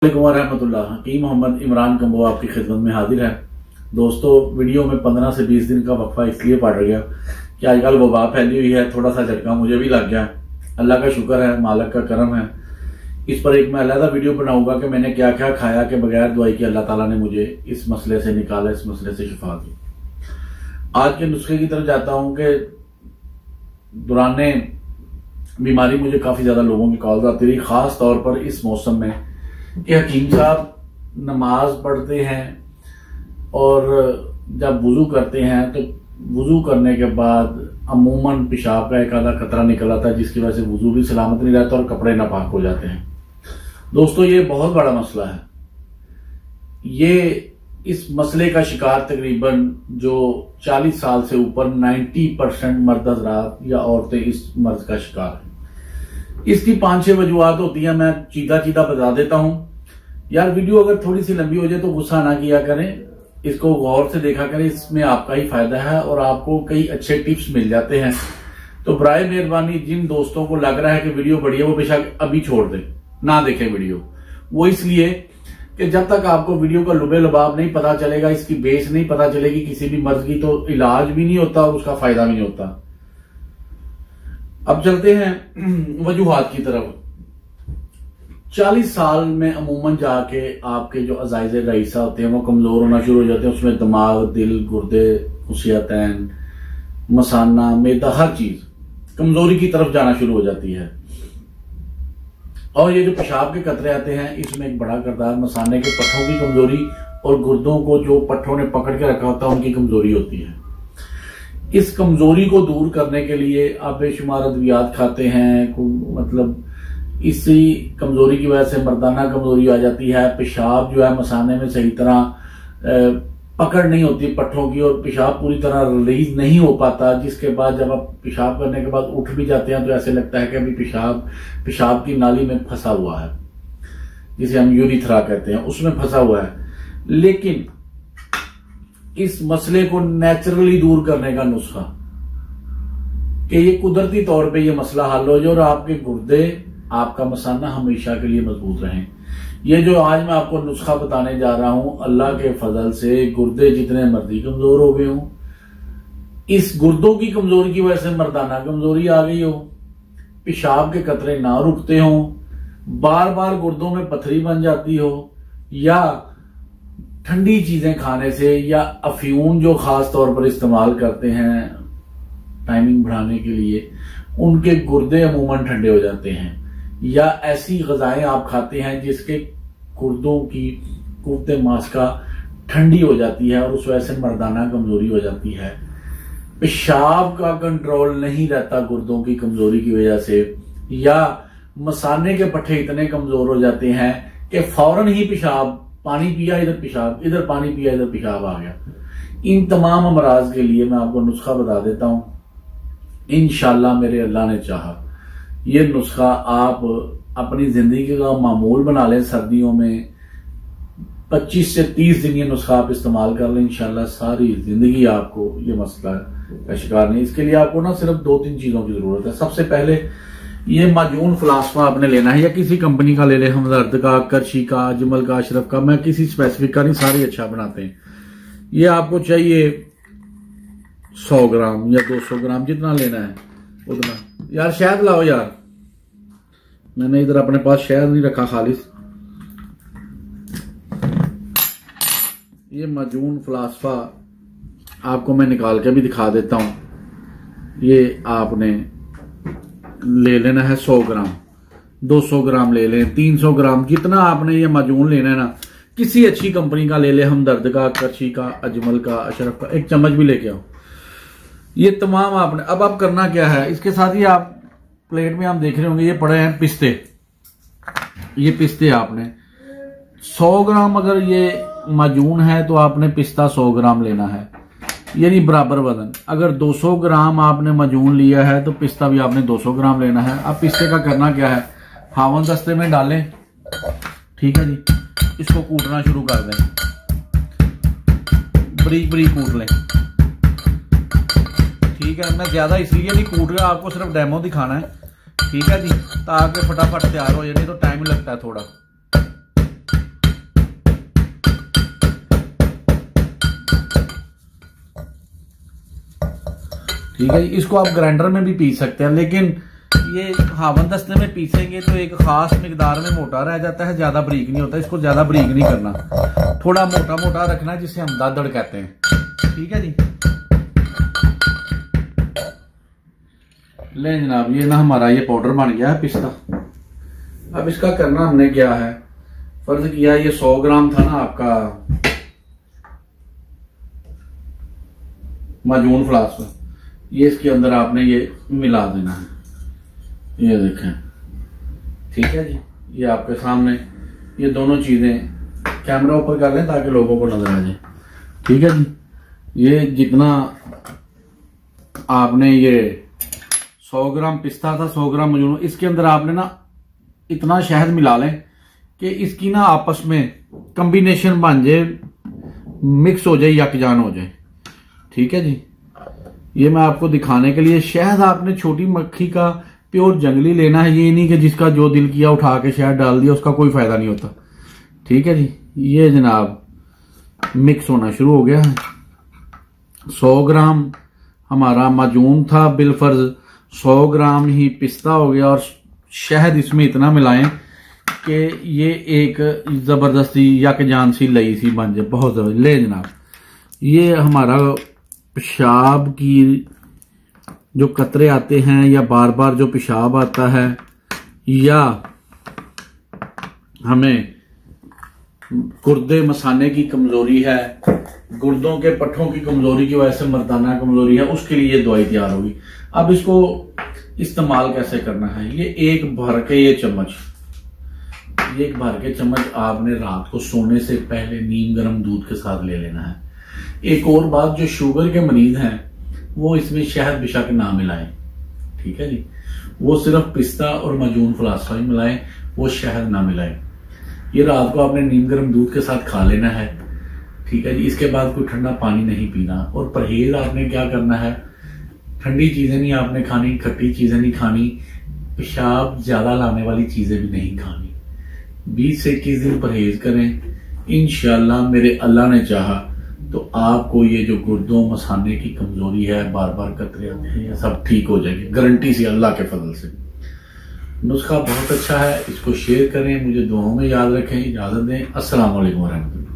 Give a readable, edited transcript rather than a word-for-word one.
रहमतुल्लाह। हकीम मोहम्मद इमरान कम्बो आपकी खिदमत में हाजिर है। दोस्तों, वीडियो में 15 से 20 दिन का वक्फा इसलिए पड़ गया कि आजकल वबा फैली हुई है। थोड़ा सा झटका मुझे भी लग गया। अल्लाह का शुक्र है, मालिक का करम है। इस पर एक मैं अलग वीडियो बनाऊंगा कि मैंने क्या क्या खाया कि बगैर दवाई के अल्लाह ताला ने मुझे इस मसले से निकाला, इस मसले से शिफा दी। आज के नुस्खे की तरफ जाता हूं कि दौराने बीमारी मुझे काफी ज्यादा लोगों की कॉल आती रही, खास तौर पर इस मौसम में कि हकीम साहब नमाज पढ़ते हैं और जब वुजू करते हैं तो वुजू करने के बाद अमूमन पेशाब का एक आधा कतरा निकल आता है, जिसकी वजह से वुजू भी सलामत नहीं रहता और कपड़े नापाक हो जाते हैं। दोस्तों, ये बहुत बड़ा मसला है। ये इस मसले का शिकार तकरीबन जो 40 साल से ऊपर 90% मर्द हज़रात या औरतें इस मर्ज का शिकार है। इसकी 5-6 वजूहत होती हैं, मैं चीदा चीदा बता देता हूं। यार, वीडियो अगर थोड़ी सी लंबी हो जाए तो गुस्सा ना किया करें, इसको गौर से देखा करें, इसमें आपका ही फायदा है और आपको कई अच्छे टिप्स मिल जाते हैं। तो बराए मेहरबानी जिन दोस्तों को लग रहा है कि वीडियो बढ़िया, वो बेशक अभी छोड़ दें, ना देखें वीडियो। वो इसलिए कि जब तक आपको वीडियो का लुबे लबाब नहीं पता चलेगा, इसकी बेस नहीं पता चलेगी किसी भी मर्ज की, तो इलाज भी नहीं होता और उसका फायदा भी नहीं होता। अब चलते हैं वजूहात की तरफ। 40 साल में अमूमन जाके आपके जो अजाइज़े रईसा होते हैं वो कमजोर होना शुरू हो जाते हैं। उसमें दिमाग, दिल, गुर्दे, खुशियातैन, मसाना, मैदा, हर चीज कमजोरी की तरफ जाना शुरू हो जाती है। और ये जो पेशाब के कतरे आते हैं, इसमें एक बड़ा किरदार मसाने के पट्ठों की कमजोरी और गुर्दों को जो पट्ठों ने पकड़ के रखा होता है उनकी कमजोरी होती है। इस कमजोरी को दूर करने के लिए आप बेशुमार अद्वियात खाते हैं, मतलब इसी कमजोरी की वजह से मर्दाना कमजोरी आ जाती है। पेशाब जो है मसाने में सही तरह पकड़ नहीं होती पट्ठों की और पेशाब पूरी तरह रिलीज नहीं हो पाता, जिसके बाद जब आप पेशाब करने के बाद उठ भी जाते हैं तो ऐसे लगता है कि अभी पेशाब की नाली में फंसा हुआ है, जिसे हम यूरिथ्रा कहते हैं, उसमें फंसा हुआ है। लेकिन इस मसले को नेचुरली दूर करने का नुस्खा कि ये कुदरती तौर पे ये मसला हल हो जाए और आपके गुर्दे, आपका मसाना हमेशा के लिए मजबूत रहें। ये जो आज मैं आपको नुस्खा बताने जा रहा हूं, अल्लाह के फजल से गुर्दे जितने मर्जी कमजोर हो गए हों, इस गुर्दों की कमजोरी की वजह से मर्दाना कमजोरी आ गई हो, पेशाब के कतरे ना रुकते हों, बार बार गुर्दों में पथरी बन जाती हो, या ठंडी चीजें खाने से, या अफ्यून जो खास तौर पर इस्तेमाल करते हैं टाइमिंग बढ़ाने के लिए, उनके गुर्दे अमूमन ठंडे हो जाते हैं, या ऐसी गजाएं आप खाते हैं जिसके गुर्दों की कुव्वते मास्का ठंडी हो जाती है और उस वजह से मर्दाना कमजोरी हो जाती है। पेशाब का कंट्रोल नहीं रहता गुर्दों की कमजोरी की वजह से, या मसाने के पट्टे इतने कमजोर हो जाते हैं कि फौरन ही पेशाब, पानी पिया इधर पेशाब, इधर पानी पिया इधर पेशाब आ गया। इन तमाम अमराज के लिए मैं आपको नुस्खा बता देता हूं। इंशाल्लाह मेरे अल्लाह ने चाहा ये नुस्खा आप अपनी जिंदगी का मामूल बना लें। सर्दियों में 25 से 30 दिन ये नुस्खा आप इस्तेमाल कर लें, इंशाल्लाह सारी जिंदगी आपको ये मसला का शिकार नहीं। इसके लिए आपको ना सिर्फ 2-3 चीजों की जरूरत है। सबसे पहले ये माजून फलासफा आपने लेना है, या किसी कंपनी का ले लें, हमदर्द का, करशी का, अजमल का, अशरफ का, मैं किसी स्पेसिफिक का नहीं, सारे अच्छा बनाते हैं। ये आपको चाहिए 100 ग्राम या 200 ग्राम, जितना लेना है उतना। यार शहद लाओ यार, मैंने इधर अपने पास शहद नहीं रखा खालिस। ये माजून फलासफा आपको मैं निकाल के भी दिखा देता हूं। ये आपने ले लेना है 100 ग्राम, 200 ग्राम ले लें, 300 ग्राम, जितना आपने ये माजून लेना है ना, किसी अच्छी कंपनी का ले ले, हमदर्द का, करशी का, अजमल का, अशरफ का। एक चम्मच भी लेके आओ। ये तमाम आपने, अब आप करना क्या है, इसके साथ ही आप प्लेट में आप देख रहे होंगे ये पड़े हैं पिस्ते। ये पिस्ते आपने 100 ग्राम, अगर ये माजून है तो आपने पिस्ता 100 ग्राम लेना है, यानी बराबर वजन। अगर 200 ग्राम आपने माजून लिया है तो पिस्ता भी आपने 200 ग्राम लेना है। अब पिस्ते का करना क्या है, हावन दस्ते में डालें, ठीक है जी, इसको कूटना शुरू कर दें, बरीक बरीक कूट लें, ठीक है। मैं ज्यादा इसलिए नहीं कूट रहा, आपको सिर्फ डेमो दिखाना है, ठीक है जी, ताकि फटाफट तैयार हो जाए, नहीं तो टाइम लगता है थोड़ा। ठीक है। इसको आप ग्राइंडर में भी पीस सकते हैं, लेकिन ये हावन दस्ते में पीसेंगे तो एक खास मिकदार में मोटा रह जाता है, ज्यादा बारीक नहीं होता। इसको ज्यादा बारीक नहीं करना, थोड़ा मोटा मोटा रखना, जिसे हम दादड़ कहते हैं। ठीक है जी। ले जनाब, ये ना हमारा ये पाउडर बन गया है पिस्ता। अब इसका करना हमने क्या है, फर्ज किया ये 100 ग्राम था ना आपका माजून फ्लास्क, ये इसके अंदर आपने ये मिला देना है। ये देखें, ठीक है जी। ये आपके सामने ये दोनों चीजें, कैमरा ऊपर कर लें ताकि लोगों को नजर आ जाए। ठीक है जी। ये जितना आपने ये 100 ग्राम पिस्ता था, 100 ग्राम मजून, इसके अंदर आपने ना इतना शहद मिला लें कि इसकी ना आपस में कॉम्बिनेशन बन जाए, मिक्स हो जाए, यकजान हो जाए। ठीक है जी। ये मैं आपको दिखाने के लिए, शहद आपने छोटी मक्खी का प्योर जंगली लेना है, ये नहीं कि जिसका जो दिल किया उठा के शहद डाल दिया, उसका कोई फायदा नहीं होता। ठीक है जी। ये जनाब मिक्स होना शुरू हो गया है। 100 ग्राम हमारा माजून था, बिलफर्ज 100 ग्राम ही पिस्ता हो गया, और शहद इसमें इतना मिलाएं कि ये एक जबरदस्ती यकजान सी लई सी बन जाए, बहुत जबरदस्त। ले जनाब, ये हमारा पेशाब की जो कतरे आते हैं, या बार बार जो पेशाब आता है, या हमें गुर्दे मसाने की कमजोरी है, गुर्दों के पट्ठों की कमजोरी की वजह से मर्दाना कमजोरी है, उसके लिए ये दवाई तैयार होगी। अब इसको इस्तेमाल कैसे करना है, ये एक भर के चम्मच आपने रात को सोने से पहले नीम गर्म दूध के साथ ले लेना है। एक और बात, जो शुगर के मरीज हैं वो इसमें शहद बेशक ना मिलाएं। ठीक है जी। वो सिर्फ पिस्ता और माजून फ्लास्का ही मिलाएं, वो शहद ना मिलाएं। ये रात को आपने नीम गर्म दूध के साथ खा लेना है। ठीक है जी। इसके बाद कोई ठंडा पानी नहीं पीना, और परहेज आपने क्या करना है, ठंडी चीजें नहीं आपने खानी, खट्टी चीजें नहीं खानी, पेशाब ज्यादा लाने वाली चीजें भी नहीं खानी। 20 से 21 दिन परहेज करें, इंशाल्लाह मेरे अल्लाह ने चाहा तो आपको ये जो गुर्दों मसाने की कमजोरी है, बार बार कतरे आते हैं, ये सब ठीक हो जाएगी, गारंटी से, अल्लाह के फजल से। नुस्खा बहुत अच्छा है, इसको शेयर करें, मुझे दुआओं में याद रखें। इजाजत दें। अस्सलाम वालेकुम रहमतुल्लाह।